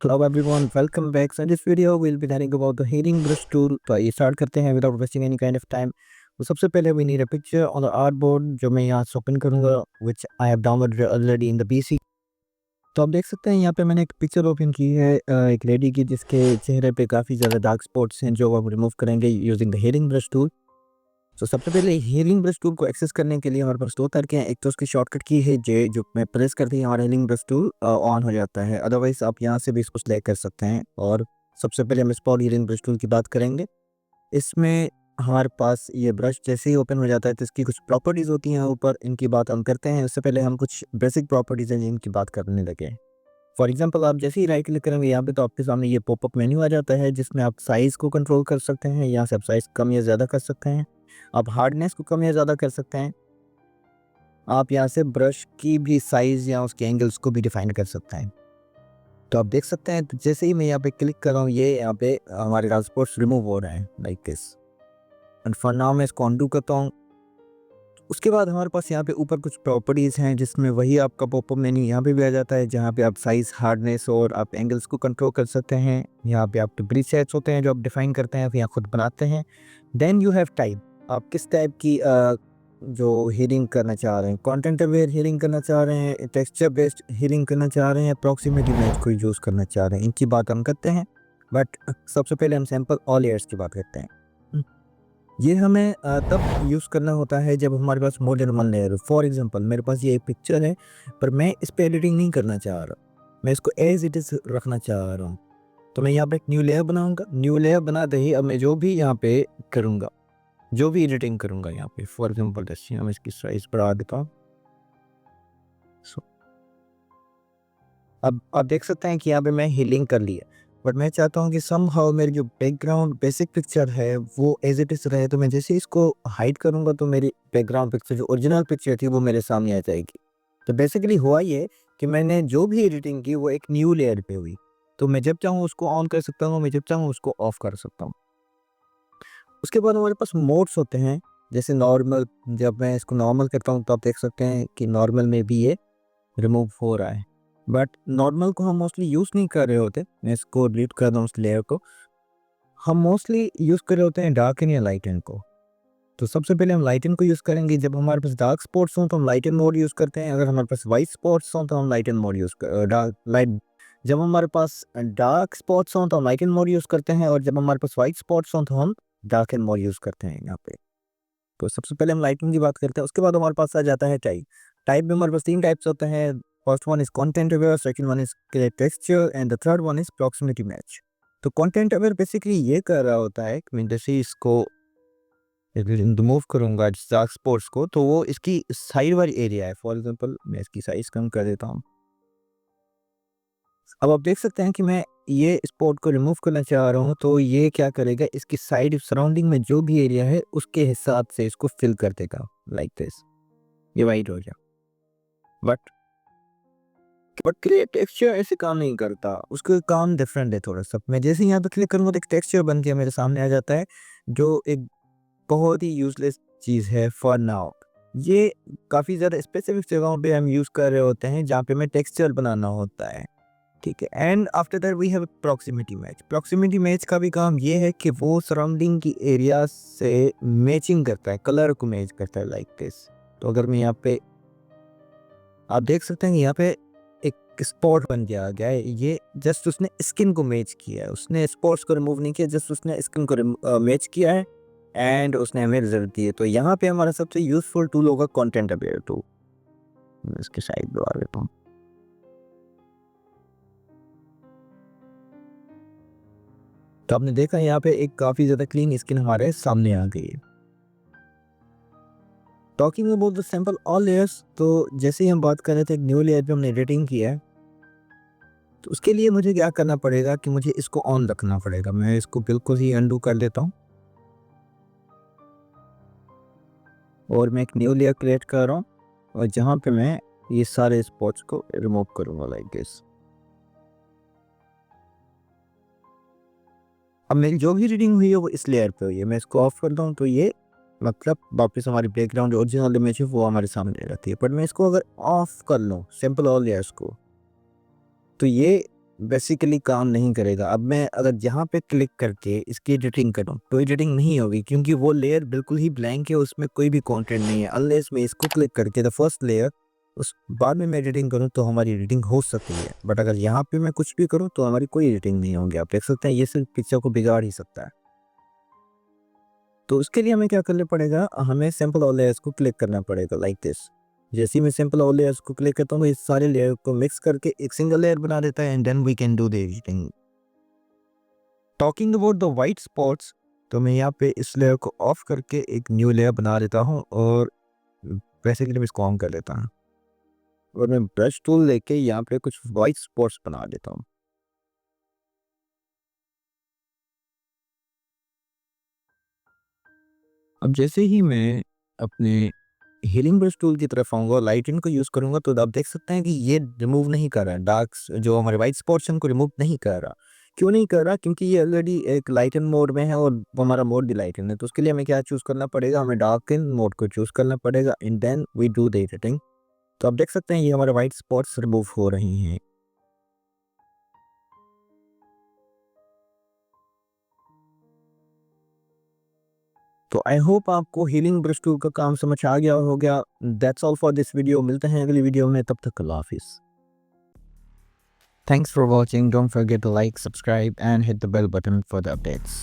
Hello everyone, welcome back. So in this video we'll be learning about the healing brush tool. तो ये start करते हैं without wasting any kind of time. तो सबसे पहले we need a picture on the artboard जो मैं यहाँ से open करूँगा, which I have downloaded already in the PC. तो आप देख सकते हैं यहाँ पे मैंने एक पिक्चर ओपन की है एक लेडी की जिसके चेहरे पे काफ़ी ज़्यादा डार्क स्पॉट्स हैं जो आप रिमूव करेंगे using the hearing brush tool. तो सबसे पहले हीलिंग ब्रश टूल को एक्सेस करने के लिए हमारे पास दो तरीके हैं। एक तो उसकी शॉर्टकट की है जे जो मैं प्रेस करते ही हमारा हीलिंग ब्रश टूल ऑन हो जाता है। अदरवाइज आप यहाँ से भी इसको सिलेक्ट कर सकते हैं। और सबसे पहले हम इस पर हीलिंग ब्रश टूल की बात करेंगे। इसमें हमारे पास ये ब्रश जैसे ही ओपन हो जाता है तो इसकी कुछ प्रॉपर्टीज़ होती हैं ऊपर, इनकी बात हम करते हैं। उससे पहले हम कुछ बेसिक प्रॉपर्टीज़ हैं जिनकी बात करने लगे हैं। फॉर एग्जाम्पल आप जैसे ही राइट क्लिक करेंगे यहाँ पे तो आपके सामने ये पॉपअप मेन्यू आ जाता है जिसमें आप साइज़ को कंट्रोल कर सकते हैं। यहाँ से आप साइज़ कम या ज़्यादा कर सकते हैं, आप हार्डनेस को कम या ज़्यादा कर सकते हैं, आप यहाँ से ब्रश की भी साइज़ या उसके एंगल्स को भी डिफाइन कर सकते हैं। तो आप देख सकते हैं तो जैसे ही मैं यहाँ पे क्लिक कर रहा हूँ ये यहाँ पे हमारे ट्रांसपोर्ट्स रिमूव हो रहे हैं like this. And for now मैं इसको अनडू करता हूँ। उसके बाद हमारे पास यहाँ पे ऊपर कुछ प्रॉपर्टीज़ हैं जिसमें वही आपका पॉपअप मेन्यू यहाँ पे भी आ जाता है जहाँ पे आप साइज़, हार्डनेस और आप एंगल्स को कंट्रोल कर सकते हैं। यहाँ पे आपके प्रीसेट्स होते हैं जो आप डिफाइन करते हैं, या खुद बनाते हैं। देन यू हैव टाइप, आप किस टाइप की जो हीलिंग करना चाह रहे हैं, कंटेंट अवेयर हीलिंग करना चाह रहे हैं, टेक्सचर बेस्ड हीलिंग करना चाह रहे हैं, प्रॉक्सिमिटी मैच को यूज़ करना चाह रहे हैं, इनकी बात हम करते हैं। बट सबसे पहले हम सैम्पल ऑल लेयर्स की बात करते हैं। ये हमें तब यूज़ करना होता है जब हमारे पास मोर देन वन लेयर हो। फॉर एग्जांपल मेरे पास ये एक पिक्चर है पर मैं इस पे एडिटिंग नहीं करना चाह रहा, मैं इसको एज इट इज़ रखना चाह रहा हूँ। तो मैं यहाँ पे एक न्यू लेयर बनाऊंगा। न्यू लेयर बनाते ही अब मैं जो भी यहाँ पे करूँगा, जो भी एडिटिंग करूँगा यहाँ पे, फॉर एग्जाम्पल जैसे मैं इसकी साइज बढ़ा देता हूँ। अब आप देख सकते हैं कि यहाँ पे मैं हीलिंग कर लिया, बट मैं चाहता हूँ कि समहाउ मेरी जो बैकग्राउंड बेसिक पिक्चर है वो एज इट इज़ रहे। तो मैं जैसे इसको हाइड करूँगा तो मेरी बैकग्राउंड पिक्चर जो ओरिजिनल पिक्चर थी वो मेरे सामने आ जाएगी। तो बेसिकली हुआ ये कि मैंने जो भी एडिटिंग की वो एक न्यू लेयर पे हुई। तो मैं जब चाहूँ उसको ऑन कर सकता हूँ, मैं जब चाहूँ उसको ऑफ कर सकता हूँ। उसके बाद हमारे पास मोड्स होते हैं जैसे नॉर्मल। जब मैं इसको नॉर्मल करता हूँ तो आप देख सकते हैं कि नॉर्मल में भी ये रिमूव हो रहा है। बट नॉर्मल को हम मोस्टली यूज़ नहीं कर रहे होते। मैं इसको डिलीट कर दूँ उस लेयर को। हम मोस्टली यूज़ कर रहे होते हैं डार्कन या लाइटन को। तो सबसे पहले हम लाइटन को यूज़ करेंगे। जब हमारे पास डार्क स्पॉट्स हों तो हम लाइटन मोड यूज़ करते हैं। अगर हमारे पास वाइट स्पॉट्स हों तो हम लाइटन मोड यूज़ कर डार्क लाइट जब हमारे पास डार्क स्पॉट्स हों तो हम लाइटन मोड यूज़ करते हैं, और जब हमारे पास वाइट स्पॉट्स हों तो हम डार्कन मोड यूज़ करते हैं यहाँ पे। तो सबसे पहले हम लाइटिंग की बात करते हैं। उसके बाद हमारे पास आ जाता है टाइप। टाइप में हमारे पास 3 टाइप्स होते हैं। First one is content aware, second one is texture and the third one is proximity match. तो कंटेंट अवेयर बेसिकली ये कर रहा होता है कि मैं जैसे इसको रिमूव करूँगा डार्क स्पॉट्स को तो वो इसकी साइड वाली एरिया है। फॉर एग्जांपल मैं इसकी साइज़ कम कर देता हूँ। अब आप देख सकते हैं कि मैं ये स्पॉट को रिमूव करना चाह रहा हूँ तो ये क्या करेगा, इसकी साइड सराउंडिंग में जो भी एरिया है उसके हिसाब से इसको फिल कर देगा लाइक दिस। ये वाइट हो गया। बट क्रिएट टेक्सचर ऐसे काम नहीं करता, उसका काम डिफरेंट है थोड़ा सा। मैं जैसे यहाँ पे क्लिक करूँगा तो एक टेक्सचर बन के मेरे सामने आ जाता है जो एक बहुत ही यूजलेस चीज़ है फॉर नाउ। ये काफ़ी ज़्यादा स्पेसिफिक जगहों पे हम यूज़ कर रहे होते हैं जहाँ पे हमें टेक्सचर बनाना होता है, ठीक है। And after that we have proximity match. Proximity match का भी काम ये है कि वो सराउंडिंग की एरिया से मैचिंग करता है, कलर को मैच करता है लाइक दिस। तो अगर मैं यहाँ पे आप देख सकते हैं यहाँ पे एक स्पॉट बन के आ गया है, ये जस्ट उसने स्किन को मैच किया है, उसने स्पॉट्स को रिमूव नहीं किया, जस्ट उसने स्किन को मैच किया है एंड उसने हमें रिजल्ट दिए। तो यहाँ पे हमारा सबसे यूजफुल टूल होगा कंटेंट अवेयर टूल। मैं इसके साइड बढ़ा देता हूँ। तो आपने देखा यहाँ पे एक काफ़ी ज़्यादा क्लीन स्किन हमारे सामने आ गई है। Talking about the sample all layers, तो जैसे ही हम बात कर रहे थे एक न्यू लेयर पे हमने एडिटिंग किया है, तो उसके लिए मुझे क्या करना पड़ेगा कि मुझे इसको ऑन रखना पड़ेगा। मैं इसको बिल्कुल ही अनडू कर देता हूँ और मैं एक न्यू लेयर क्रिएट कर रहा हूँ और जहाँ पे मैं ये सारे स्पॉट्स को रिमूव करूँगा लाइक दिस। अब मेरी जो भी रीडिंग हुई है वो इस लेयर पे हुई है। मैं इसको ऑफ करता हूँ तो ये मतलब वापस हमारी बैकग्राउंड ओरिजिनल इमेज है वो हमारे सामने रहती है। बट मैं इसको अगर ऑफ कर लूँ सिंपल ऑल लेयर्स को तो ये बेसिकली काम नहीं करेगा। अब मैं अगर यहाँ पे क्लिक करके इसकी एडिटिंग करूँ तो एडिटिंग नहीं होगी, क्योंकि वो लेयर बिल्कुल ही ब्लैंक है, उसमें कोई भी कंटेंट नहीं है। अनलेस मैं इसको क्लिक करके द फर्स्ट लेयर उस बाद में मैं एडिटिंग करूँ तो हमारी एडिटिंग हो सकती है, बट अगर यहाँ पे मैं कुछ भी करूँ तो हमारी कोई एडिटिंग नहीं होगी। आप देख सकते हैं ये सिर्फ पिक्चर को बिगाड़ ही सकता है। तो उसके लिए हमें क्या करना पड़ेगा, हमें सिंपल ऑल लेयर्स को क्लिक करना पड़ेगा लाइक दिस। जैसे ही मैं सिंपल ऑल लेयर्स को क्लिक करता हूँ, इस सारे लेयर को मिक्स करके एक सिंगल लेयर बना देता है, and then we can do the editing. Talking about the white spots, तो मैं यहाँ पे इस लेयर को ऑफ करके एक न्यू लेयर बना देता हूँ, और बेसिकली मैं इसको ऑन कर लेता हूँ, और मैं ब्रश टूल लेके यहाँ पे कुछ वाइट स्पॉट्स बना देता हूँ। अब जैसे ही मैं अपने हीलिंग ब्रश टूल की तरफ आऊँगा, लाइटन को यूज़ करूँगा, तो आप देख सकते हैं कि ये रिमूव नहीं कर रहा है, डार्क्स जो हमारे वाइट स्पॉट्स हैं उनको रिमूव नहीं कर रहा। क्यों नहीं कर रहा? क्योंकि ये ऑलरेडी एक लाइटन मोड में है और वो हमारा मोड भी लाइटन है। तो उसके लिए हमें क्या चूज़ करना पड़ेगा, हमें डार्कन मोड को चूज़ करना पड़ेगा, and then we do the editing. तो आप देख सकते हैं ये हमारे वाइट स्पॉट्स रिमूव हो रही हैं। तो आई होप आपको हीलिंग ब्रश टूल का काम समझ आ गया होगा। That's all for this video. मिलते हैं अगली वीडियो में, तब तक अल्लाह हाफिज़। Thanks for watching. Don't forget to like, subscribe, and hit the bell button for the updates.